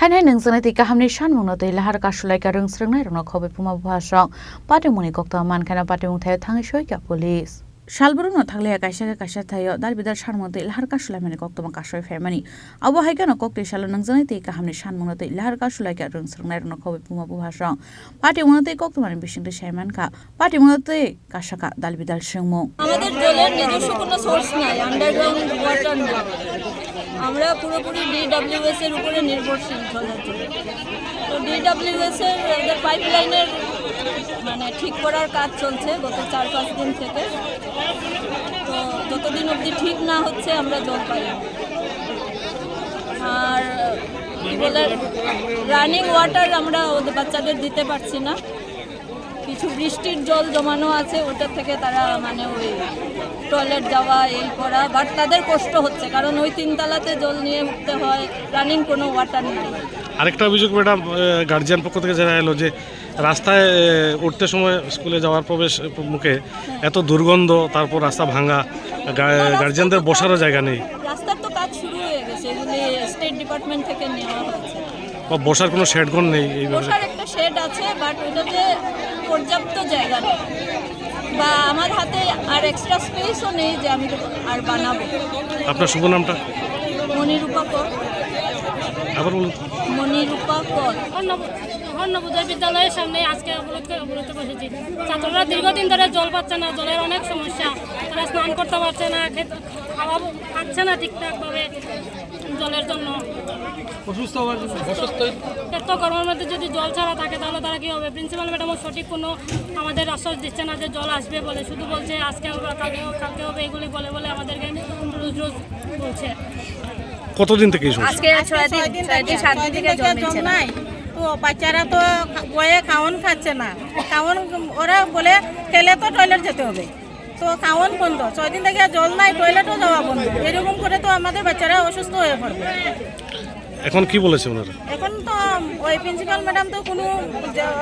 Khainai Nungjaknai Kahamni Sanmungno Lahar Kaswlaikha Rwngswrwngnairokno Khobwi Buma Bupha song patimuni kokta mankhaina patimung thayo thangi soika police Salburungno thaglaya kaisa thayo dalbidal Sanmungno Lahar Kaswlaikha koktoma kasoi faimani abo haikano kokti salo Nungjaknai Kahamni Sanmungno Lahar Kaswlaikha Rwngswrwngnairokno Khobwi Buma Bupha song patimungno koktomani bisingte saimanka patimungno kasaka dalbidal singmung আমাদের জলের নিজস্ব কোনো source নাই underground water না আমরা পুরোপুরি DWS এর উপরে নির্ভরশীল জলের জন্য তো ডিডব্লিউএস এর ওদের পাইপলাইনের মানে ঠিক করার কাজ চলছে গত 4-5 দিন থেকে তো যতদিন অবধি ঠিক না হচ্ছে আমরা জল পাই আর বলে রানিং ওয়াটার আমরা ওদের বাচ্চাদের দিতে পারছি না কিছু বৃষ্টির জল জমানো আছে ওটা থেকে তারা মানে ওই টয়লেট যাওয়া এই করা বাট তাদের কষ্ট হচ্ছে কারণ ওই 3 তলাতে জল নিয়ে উঠতে হয় রানিং কোনো ওয়াটার নেই আরেকটা অভিযোগ ম্যাডাম গার্জিয়ান পক্ষ থেকে জানা এলো যে রাস্তায় উঠতে সময় স্কুলে যাওয়ার প্রবেশ মুখে এত দুর্গন্ধ তারপর রাস্তা ভাঙা গার্জিয়ানদের বসারও জায়গা নেই রাস্তার তো কাজ শুরু হয়ে গেছে এগুলি স্টেট ডিপার্টমেন্ট থেকে নেওয়া হয়েছে বসার কোনো শেডঘর নেই বসার একটা শেড আছে বাট ওটাতে পর্যাপ্ত জায়গা নেই বা আমার হাতে আর এক্সট্রা স্পেসও নেই যে আমি আর বানাবো আপনার শুভ নামটা মনিরূপা কর আবার বলুন মনিরূপা কর নবোদয় বিদ্যালয়ের সামনে আজকে অবরোধ বসেছি ছাত্ররা দীর্ঘদিন ধরে জল পাচ্ছে না জলের অনেক সমস্যা তারা স্নান করতে পারছে না খাওয়া খাচ্ছে না ঠিকঠাকভাবে জলের জন্য এত গরমের মধ্যে যদি জল ছাড়া থাকে তাহলে তারা কি হবে প্রিন্সিপাল ম্যাডামও সঠিক কোনো আমাদের আশ্বাস দিচ্ছে না যে জল আসবে বলে শুধু বলছে আজকে হবে কালকে হবে এগুলি বলে বলে আমাদেরকে রোজ রোজ বলছে কতদিন থেকে আজকে 6 দিন 7 দিন থেকে জল নাই তো বাচ্চারা তো বয়ে খাওয়ান খাচ্ছে না খাওয়ান ওরা বলে খেলে তো টয়লেট যেতে হবে তো খাওয়ান বন্ধ 6 দিন থেকে জল নাই টয়লেটও যাওয়া বন্ধ এরকম করে তো আমাদের বাচ্চারা অসুস্থ হয়ে পড়বে এখন কি বলেছে ওনারা এখন তো ওই প্রিন্সিপাল ম্যাডাম তো কোনো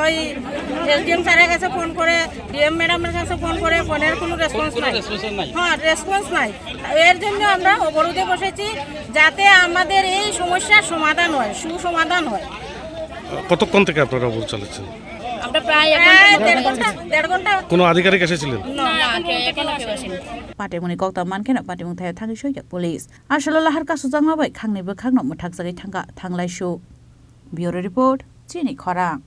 ওই এসডিএম স্যারের কাছে ফোন করে ডিএম ম্যাডামের কাছে ফোন করে ফোনের কোনো রেসপন্স নাই হ্যাঁ রেসপন্স নাই এর জন্য আমরা অবরোধে বসেছি যাতে আমাদের এই সমস্যার সমাধান হয় সুসমাধান হয় কতক্ষণ থেকে আপনারা অবরোধ চালাচ্ছেন আমরা প্রায় 1.5 ঘন্টা কোনো আধিকারিক এসেছিলেন patimuni kokta mankhaina patimung thayo thangi soika police asalo lahar kaswlaikha bai khangni bo khangno muthak jagai thanga thanglai shu bureau report Chini Khorang